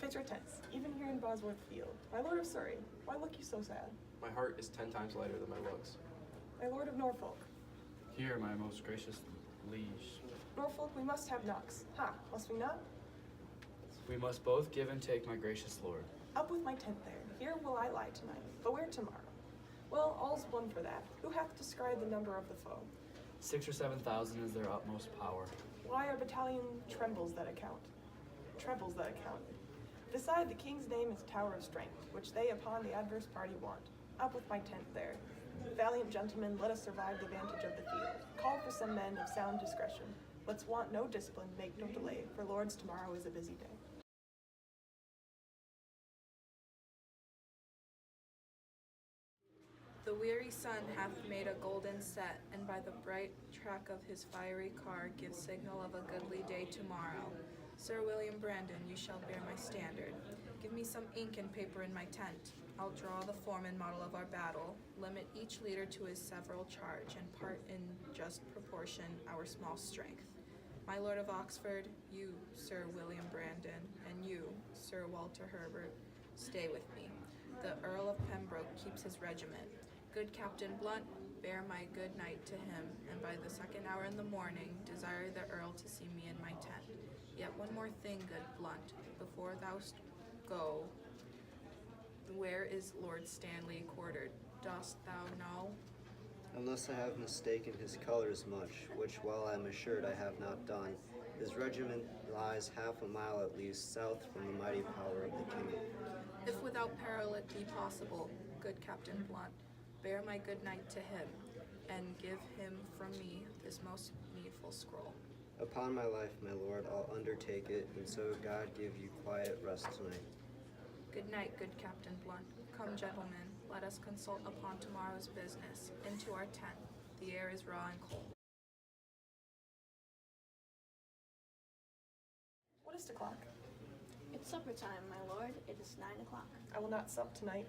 Fits your tents, even here in Bosworth Field. My lord of Surrey, why look you so sad? My heart is 10 times lighter than my looks. My lord of Norfolk. Here, my most gracious liege. Norfolk, we must have knocks. Ha, must we not? We must both give and take, my gracious lord. Up with my tent there. Here will I lie tonight. But where tomorrow? Well, all's one for that. Who hath described the number of the foe? 6,000 or 7,000 is their utmost power. Why our battalion trembles that account? Trebles that account. Beside the king's name is Tower of Strength, which they upon the adverse party want. Up with my tent there. Valiant gentlemen, let us survive the vantage of the field. Call for some men of sound discretion. Let's want no discipline, make no delay, for Lord's tomorrow is a busy day. The weary sun hath made a golden set, and by the bright track of his fiery car gives signal of a goodly day tomorrow. Sir William Brandon, you shall bear my standard. Give me some ink and paper in my tent. I'll draw the form and model of our battle, limit each leader to his several charge, and part in just proportion our small strength. My Lord of Oxford, you, Sir William Brandon, and you, Sir Walter Herbert, stay with me. The Earl of Pembroke keeps his regiment. Good Captain Blunt, bear my good night to him, and by the 2nd hour in the morning, desire the Earl to see me in my tent. Yet one more thing, good Blunt, before thou go. Where is Lord Stanley quartered? Dost thou know? Unless I have mistaken his colors much, which while I am assured I have not done, his regiment lies half a mile at least south from the mighty power of the king. If without peril it be possible, good Captain Blunt, bear my good night to him, and give him from me this most needful scroll. Upon my life, my lord, I'll undertake it, and so God give you quiet rest tonight. Good night, good Captain Blunt. Come, gentlemen, let us consult upon tomorrow's business. Into our tent. The air is raw and cold. What is 'o'clock? It's supper time, my lord. It is 9 o'clock. I will not sup tonight.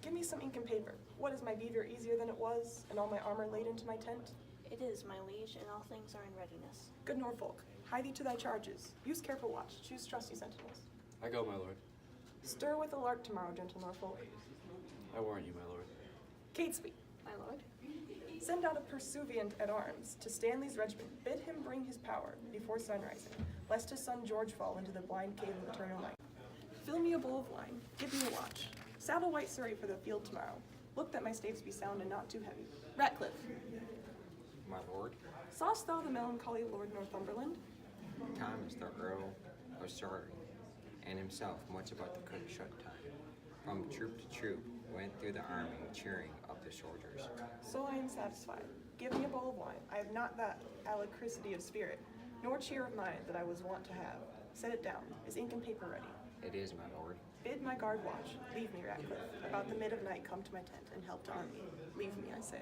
Give me some ink and paper. What is my beaver easier than it was, and all my armor laid into my tent? It is, my liege, and all things are in readiness. Good Norfolk, hie thee to thy charges. Use careful watch. Choose trusty sentinels. I go, my lord. Stir with a lark tomorrow, gentle Norfolk. I warrant you, my lord. Catesby, My lord? send out a pursuivant at arms to Stanley's regiment. Bid him bring his power before sunrising, lest his son George fall into the blind cave of eternal night. Fill me a bowl of wine. Give me a watch. Saddle white Surrey for the field tomorrow. Look that my staves be sound and not too heavy. Ratcliffe, My lord, sawest thou the melancholy Lord Northumberland? Thomas the Earl of Surrey, and himself much about the quick shut time. From troop to troop, went through the army, cheering up the soldiers. So I am satisfied. Give me a bowl of wine. I have not that alacrity of spirit, nor cheer of mind that I was wont to have. Set it down. Is ink and paper ready? It is, my lord. Bid my guard watch. Leave me, Ratcliffe. About the mid of night come to my tent and help to arm me. Leave me, I say.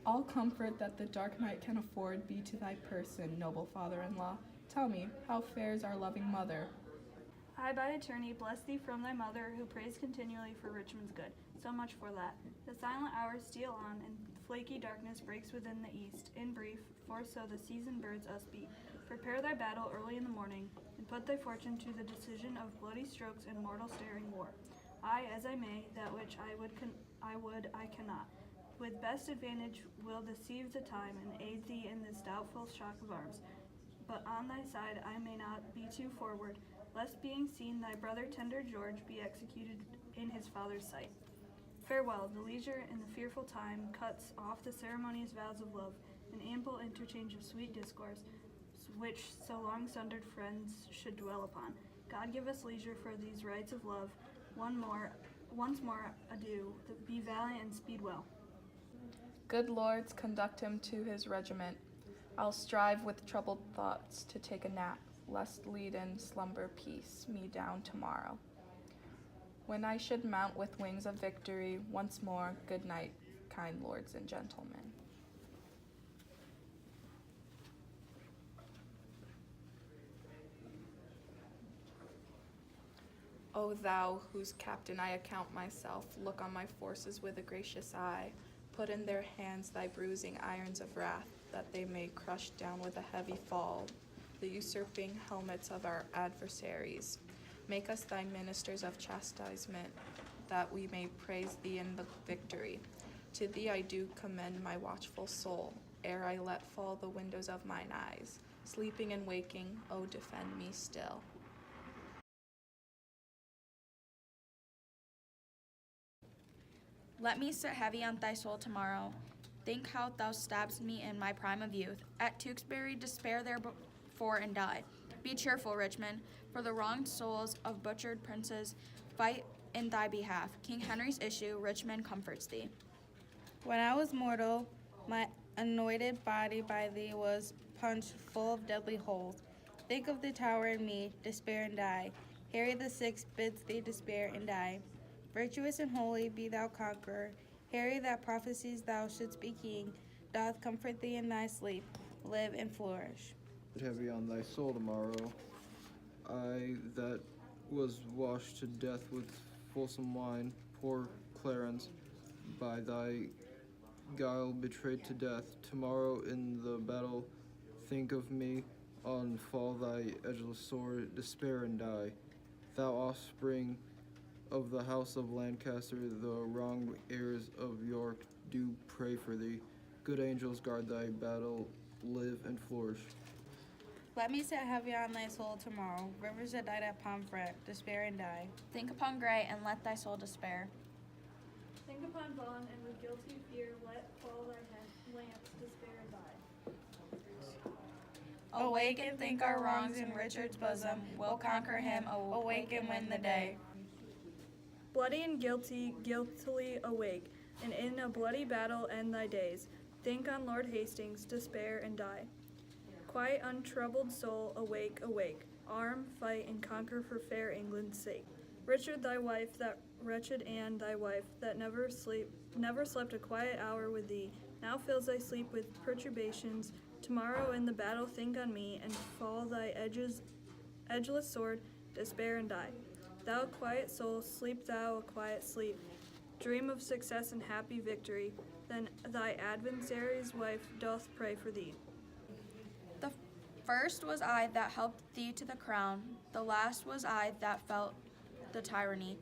All comfort that the dark night can afford be to thy person, noble father-in-law. Tell me, how fares our loving mother? I by eternity bless thee from thy mother, who prays continually for Richmond's good. So much for that. The silent hours steal on, and flaky darkness breaks within the east. In brief, for so the seasoned birds us beat. Prepare thy battle early in the morning, and put thy fortune to the decision of bloody strokes and mortal staring war. I, as I may, that which I cannot. With best advantage will deceive the time, and aid thee in this doubtful shock of arms. But on thy side I may not be too forward, lest being seen thy brother tender George be executed in his father's sight. Farewell, the leisure in the fearful time cuts off the ceremonious vows of love, an ample interchange of sweet discourse, which so long sundered friends should dwell upon. God give us leisure for these rites of love. Once more adieu, be valiant and speed well. Good lords, conduct him to his regiment. I'll strive with troubled thoughts to take a nap, lest leaden slumber piece me down tomorrow. When I should mount with wings of victory, once more, good night, kind lords and gentlemen. O thou, whose captain I account myself, look on my forces with a gracious eye. Put in their hands thy bruising irons of wrath. that they may crush down with a heavy fall the usurping helmets of our adversaries. Make us thy ministers of chastisement, that we may praise thee in the victory. To thee I do commend my watchful soul, ere I let fall the windows of mine eyes. Sleeping and waking, O defend me still. Let me sit heavy on thy soul tomorrow. Think how thou stabbedst me in my prime of youth. At Tewkesbury, despair therefore and die. Be cheerful, Richmond, for the wronged souls of butchered princes fight in thy behalf. King Henry's issue, Richmond comforts thee. When I was mortal, my anointed body by thee was punched full of deadly holes. Think of the Tower and me, despair and die. Harry the Sixth bids thee despair and die. Virtuous and holy be thou conqueror. Harry that prophesies thou shouldst be king, doth comfort thee in thy sleep. Live and flourish. Heavy on thy soul tomorrow. I that was washed to death with fulsome wine, poor Clarence, by thy guile betrayed to death. Tomorrow in the battle think of me, on fall thy edgeless sword, despair and die. Thou offspring of the house of Lancaster, the wrong heirs of York do pray for thee. Good angels guard thy battle, live and flourish. Let me sit heavy on thy soul tomorrow. Rivers that died at Pomfret, despair and die. Think upon Grey, and let thy soul despair. Think upon Vaughan, and with guilty fear let fall thy lance, despair and die. Awake and think our wrongs in Richard's bosom. We'll conquer him, awake and win the day. Bloody and guiltily awake, and in a bloody battle end thy days. Think on Lord Hastings, despair and die. Quiet, untroubled soul, awake, awake. Arm, fight, and conquer for fair England's sake. Richard thy wife, that wretched Anne thy wife, that never slept a quiet hour with thee, now fills thy sleep with perturbations. Tomorrow in the battle think on me, and fall thy edgeless sword, despair and die. Thou quiet soul, sleep thou a quiet sleep. Dream of success and happy victory. Then thy adversary's wife doth pray for thee. The first was I that helped thee to the crown. The last was I that felt the tyranny.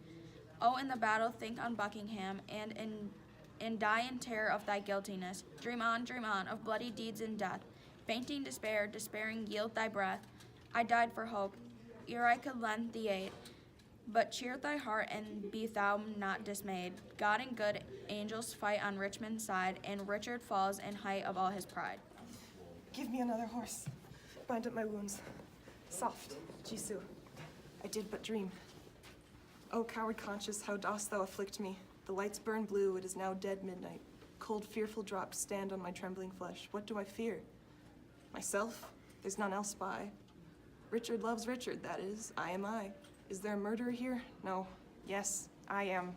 Oh, in the battle think on Buckingham, and in die in terror of thy guiltiness. Dream on, of bloody deeds and death. Fainting despair, despairing yield thy breath. I died for hope, ere I could lend thee aid. But cheer thy heart, and be thou not dismayed. God and good angels fight on Richmond's side, and Richard falls in height of all his pride. Give me another horse. Bind up my wounds. Soft, Jisoo. I did but dream. O coward conscience, how dost thou afflict me? The lights burn blue, it is now dead midnight. Cold, fearful drops stand on my trembling flesh. What do I fear? Myself? There's none else by. Richard loves Richard, that is. I am I. Is there a murderer here? No. Yes, I am.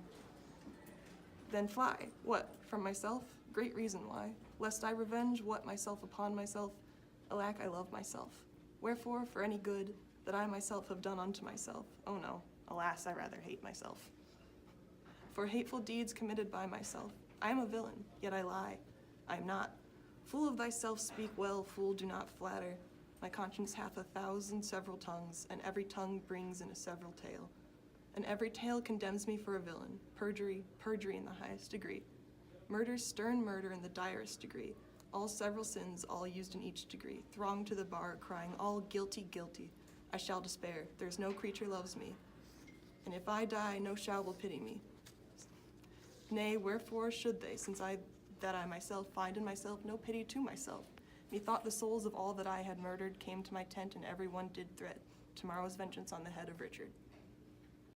Then fly. What? From myself? Great reason why. Lest I revenge what myself upon myself. Alack, I love myself. Wherefore, for any good that I myself have done unto myself. Oh no, alas, I rather hate myself. For hateful deeds committed by myself. I am a villain, yet I lie. I am not. Fool of thyself, speak well, fool, do not flatter. My conscience hath 1,000 several tongues, and every tongue brings in a several tale. And every tale condemns me for a villain, perjury, perjury in the highest degree. Murder, stern murder in the direst degree. All several sins, all used in each degree. Throng to the bar, crying, all guilty, guilty. I shall despair, there's no creature loves me. And if I die, no shall will pity me. Nay, wherefore should they, since I myself find in myself no pity to myself? Methought the souls of all that I had murdered came to my tent, and every one did threat tomorrow's vengeance on the head of Richard.